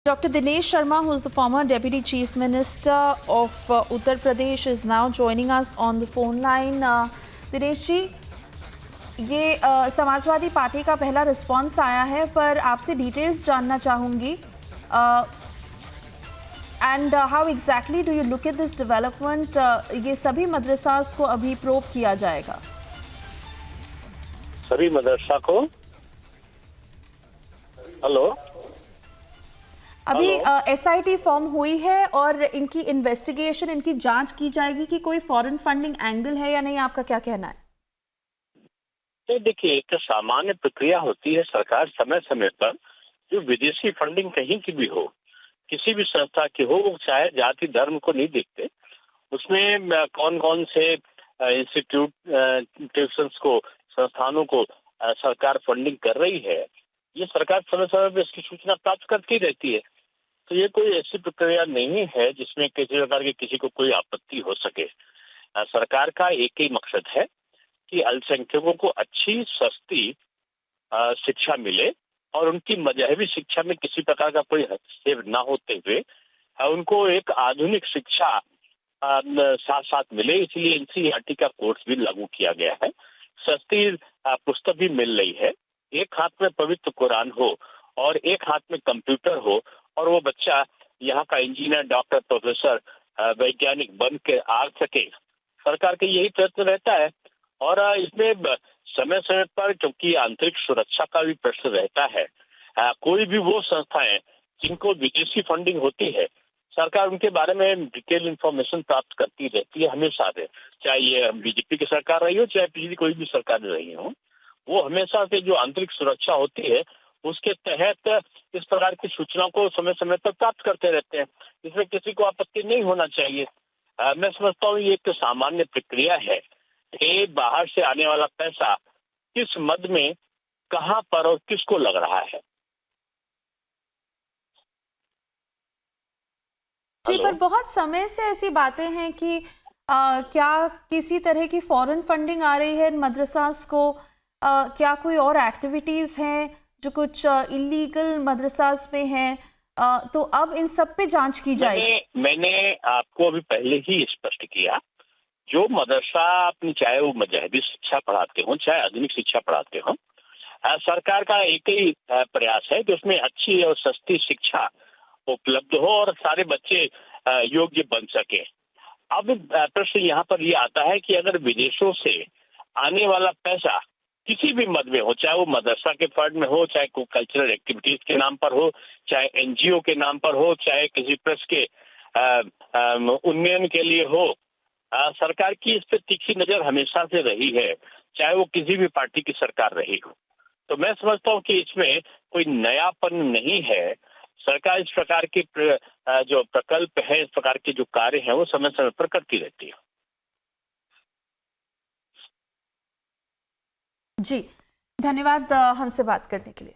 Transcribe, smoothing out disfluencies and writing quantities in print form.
Dr. Dinesh Sharma, who is the former Deputy Chief Minister of Uttar Pradesh, is now joining us on the phone line. Dinesh ji, ये Samajwadi party का पहला response आया है, पर आपसे details जानना चाहूँगी. And how exactly do you look at this development? ये सभी मदरसास को अभी प्रोब किया जाएगा? सभी मदरसा को हेलो अभी एसआईटी फॉर्म हुई है और इनकी इन्वेस्टिगेशन, इनकी जांच की जाएगी कि कोई फॉरेन फंडिंग एंगल है या नहीं. आपका क्या कहना है? तो देखिए, एक सामान्य प्रक्रिया होती है. सरकार समय समय पर जो विदेशी फंडिंग कहीं की भी हो, किसी भी संस्था की हो, वो चाहे जाति धर्म को नहीं देखते, उसमें कौन कौन से इंस्टीट्यूशंस को, संस्थानों को सरकार फंडिंग कर रही है, ये सरकार समय समय पर इसकी सूचना प्राप्त करती रहती है. तो ये कोई ऐसी प्रक्रिया नहीं है जिसमें किसी प्रकार की किसी को कोई आपत्ति हो सके. सरकार का एक ही मकसद है कि अल्पसंख्यकों को अच्छी सस्ती शिक्षा मिले और उनकी मजहबी शिक्षा में किसी प्रकार का कोई हस्तक्षेप न होते हुए उनको एक आधुनिक शिक्षा साथ साथ मिले. इसलिए एनसीईआरटी का कोर्स भी लागू किया गया है. सस्ती पुस्तक भी मिल रही है. एक हाथ में पवित्र कुरान हो और एक हाथ में कंप्यूटर हो और वो बच्चा यहाँ का इंजीनियर, डॉक्टर, प्रोफेसर, वैज्ञानिक बन के आ सके. सरकार का यही प्रयत्न रहता है. और इसमें समय समय पर, क्योंकि आंतरिक सुरक्षा का भी प्रश्न रहता है, कोई भी वो संस्थाएं जिनको विदेशी फंडिंग होती है, सरकार उनके बारे में डिटेल इंफॉर्मेशन प्राप्त करती रहती है हमेशा से. चाहे ये बीजेपी की सरकार रही हो, चाहे पिछली कोई भी सरकार रही हो, वो हमेशा से जो आंतरिक सुरक्षा होती है उसके तहत इस प्रकार की सूचना को समय समय पर प्राप्त करते रहते हैं. इसमें किसी को आपत्ति नहीं होना चाहिए. मैं समझता हूँ ये एक सामान्य प्रक्रिया है कि बाहर से आने वाला पैसा किस मद में, कहां पर और किसको लग रहा है. जी, पर बहुत समय से ऐसी बातें हैं कि क्या किसी तरह की फॉरेन फंडिंग आ रही है मदरसास को? क्या कोई और एक्टिविटीज हैं जो कुछ इलीगल मदरसास में हैं? तो अब इन सब पे जांच की जाएगी. मैंने आपको अभी पहले ही स्पष्ट किया, जो मदरसा अपनी, चाहे वो मजहबी शिक्षा पढ़ाते हो, चाहे आधुनिक शिक्षा पढ़ाते हो, सरकार का एक ही प्रयास है कि उसमें अच्छी और सस्ती शिक्षा उपलब्ध हो और सारे बच्चे योग्य बन सके. अब प्रश्न यहाँ पर ये आता है कि अगर विदेशों से आने वाला पैसा किसी भी मद में हो, चाहे वो मदरसा के फंड में हो, चाहे कोई कल्चरल एक्टिविटीज के नाम पर हो, चाहे एनजीओ के नाम पर हो, चाहे किसी प्रेस के उन्नयन के लिए हो, सरकार की इस पर तीखी नजर हमेशा से रही है, चाहे वो किसी भी पार्टी की सरकार रही हो. तो मैं समझता हूँ कि इसमें कोई नयापन नहीं है. सरकार इस प्रकार के जो प्रकल्प है, इस प्रकार के जो कार्य हैं, वो समय समय पर करती रहती है. जी, धन्यवाद हमसे बात करने के लिए.